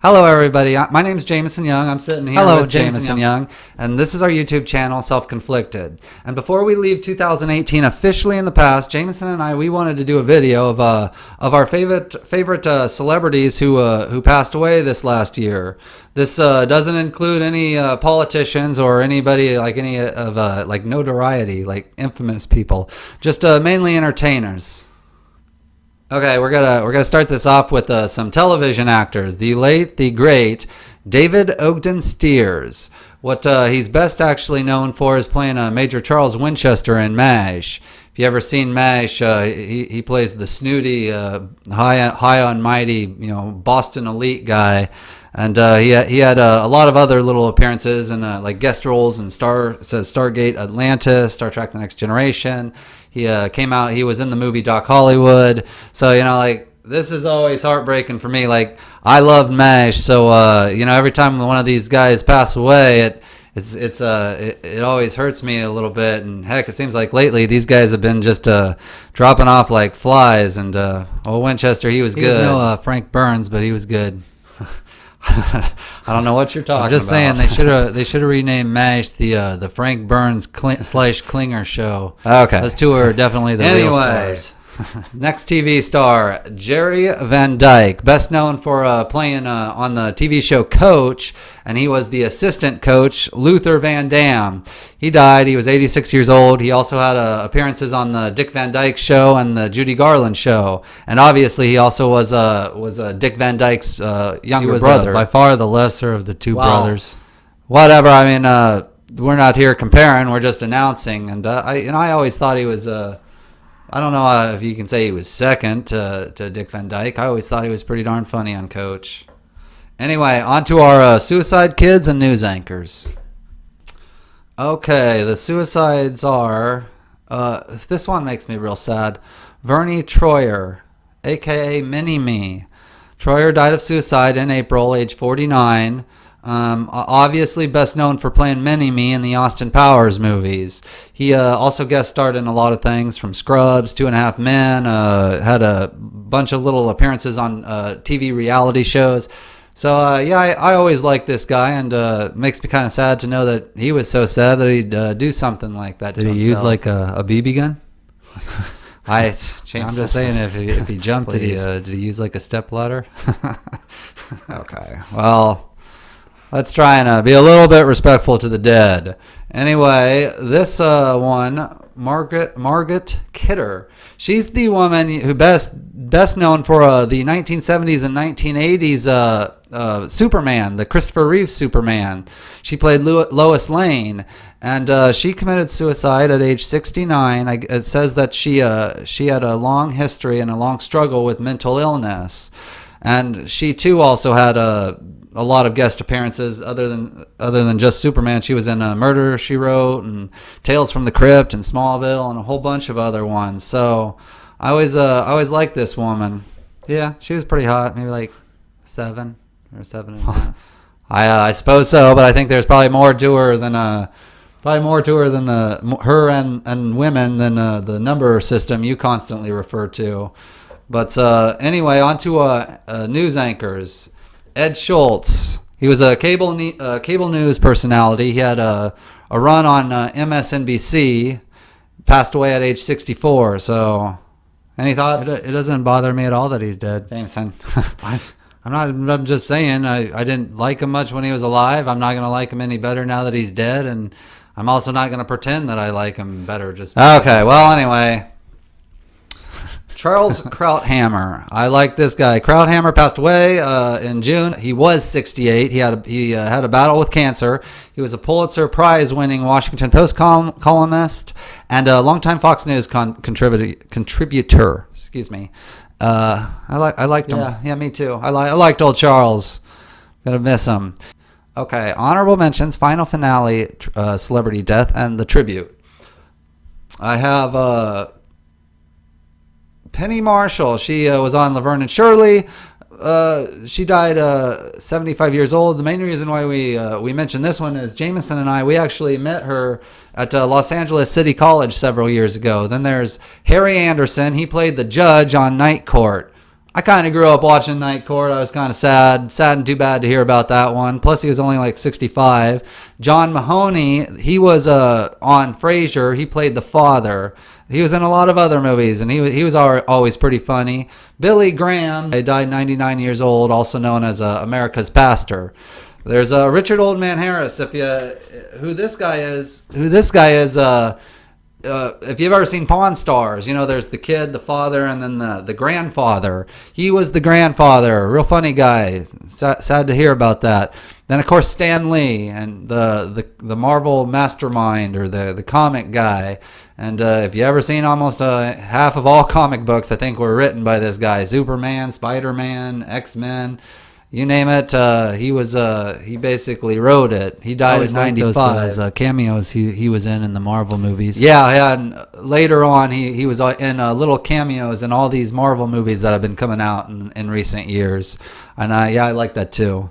Hello, everybody. My name's Jameson Young. I'm sitting here Hello, with Jameson Young, and this is our YouTube channel, Self-Conflicted. And before we leave 2018 officially in the past, Jameson and I, we wanted to do a video of our favorite celebrities who passed away this last year. This doesn't include any politicians or anybody like any of like notoriety, like infamous people. Just mainly entertainers. Okay, we're gonna start this off with some television actors. The late, the great David Ogden Stiers. What he's best actually known for is playing Major Charles Winchester in MASH. If you ever seen MASH, he plays the snooty, high on mighty, Boston elite guy. And he had a lot of other little appearances and like guest roles in Stargate Atlantis, Star Trek: The Next Generation. He came out. He was in the movie Doc Hollywood. So like this is always heartbreaking for me. Like I loved MASH, so every time one of these guys pass away, it always hurts me a little bit. And heck, it seems like lately these guys have been just dropping off like flies. And Winchester, he was good. He was no Frank Burns, but he was good. I don't know what you're talking about. I'm just saying they should have renamed MASH the Frank Burns / Klinger show. Okay, those two are definitely the real stars. Next TV star, Jerry Van Dyke, best known for playing on the TV show Coach, and he was the assistant coach, Luther Van Dam. He died. He was 86 years old. He also had appearances on the Dick Van Dyke Show and the Judy Garland Show, and obviously he also was Dick Van Dyke's younger brother. By far the lesser of the two brothers. Whatever. I mean, we're not here comparing. We're just announcing, and I always thought he was. I don't know if you can say he was second to Dick Van Dyke. I always thought he was pretty darn funny on Coach. Anyway, on to our suicide kids and news anchors. Okay, the suicides are... this one makes me real sad. Verne Troyer, a.k.a. Mini-Me. Troyer died of suicide in April, age 49. Obviously best known for playing Mini-Me in the Austin Powers movies. He also guest starred in a lot of things from Scrubs, 2.5 Men, had a bunch of little appearances on TV reality shows. So I always liked this guy, and makes me kind of sad to know that he was so sad that he'd do something like that. Did he use like a BB gun? I'm just saying, if he jumped, did he use like a stepladder? Okay, well, let's try and be a little bit respectful to the dead. Anyway, this one, Margaret Kidder. She's the woman who best known for the 1970s and 1980s Superman, the Christopher Reeve Superman. She played Lois Lane, and she committed suicide at age 69. It says that she had a long history and a long struggle with mental illness, and she too also had a lot of guest appearances other than just Superman. She was in Murder, She Wrote, and Tales from the Crypt, and Smallville, and a whole bunch of other ones. So I always liked this woman. Yeah, she was pretty hot. Maybe like 7 or 7.5. I suppose so, but I think there's probably more to her than her and women than the number system you constantly refer to. But anyway, on to news anchors. Ed Schultz. He was a cable news personality. He had a run on MSNBC. Passed away at age 64. So, any thoughts? It doesn't bother me at all that he's dead. Jameson. I'm just saying. I didn't like him much when he was alive. I'm not going to like him any better now that he's dead, and I'm also not going to pretend that I like him better. Just okay. Well, anyway. Charles Krauthammer. I like this guy. Krauthammer passed away in June. He was 68. He had a battle with cancer. He was a Pulitzer Prize-winning Washington Post columnist and a longtime Fox News contributor. Excuse me. I liked him. Yeah, me too. I liked old Charles. Gonna miss him. Okay, honorable mentions, final finale, celebrity death, and the tribute. I have Penny Marshall. She was on Laverne and Shirley. She died 75 years old. The main reason why we mentioned this one is Jameson and I, we actually met her at Los Angeles City College several years ago. Then there's Harry Anderson. He played the judge on Night Court. I kind of grew up watching Night Court. I was kind of sad and too bad to hear about that one. Plus, he was only like 65. John Mahoney, he was on Frasier. He played the father. He was in a lot of other movies, and he was always pretty funny. Billy Graham, he died 99 years old, also known as America's Pastor. There's Richard Oldman Harris. Who this guy is? If you've ever seen Pawn Stars, you know there's the kid, the father, and then the grandfather. He was the grandfather. Real funny guy. Sad to hear about that. Then of course Stan Lee and the Marvel mastermind, or the comic guy. And if you ever seen almost half of all comic books, I think were written by this guy. Superman, Spider-Man, X-Men. You name it, he basically wrote it. He died at 95. Those cameos he was in the Marvel movies. Yeah, and later on he was in little cameos in all these Marvel movies that have been coming out in recent years. And I like that too.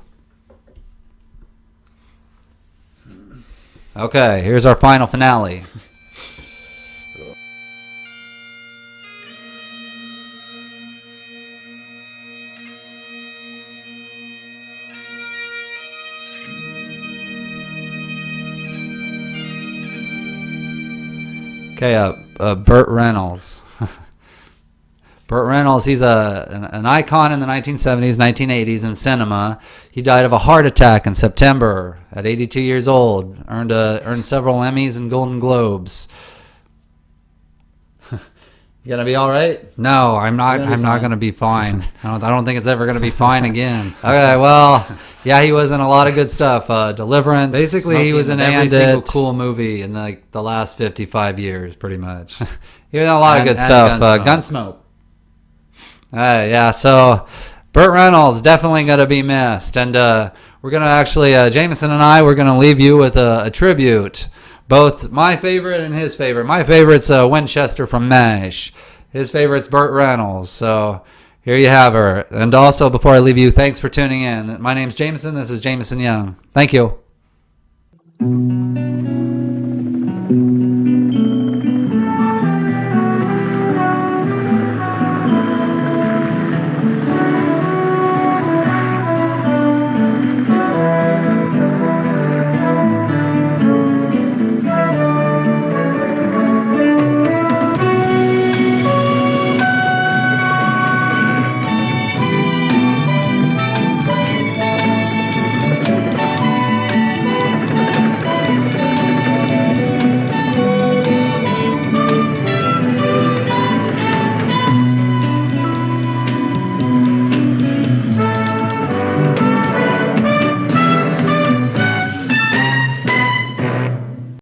Okay, here's our final finale. Okay, Burt Reynolds. Burt Reynolds, he's an icon in the 1970s, 1980s in cinema. He died of a heart attack in September at 82 years old. Earned several Emmys and Golden Globes. You gonna be all right? No, I'm not. I'm not gonna be fine. I don't think it's ever gonna be fine again. Okay, well, yeah, he was in a lot of good stuff. Deliverance. Basically, he was in every Bandit. single cool movie in the last 55 years, pretty much. He was in a lot of good stuff. Gunsmoke. Yeah, so Burt Reynolds definitely gonna be missed, and we're gonna actually, Jameson and I, we're gonna leave you with a tribute. Both my favorite and his favorite. My favorite's Winchester from MASH. His favorite's Burt Reynolds. So here you have her. And also, before I leave you, thanks for tuning in. My name's Jameson. This is Jameson Young. Thank you.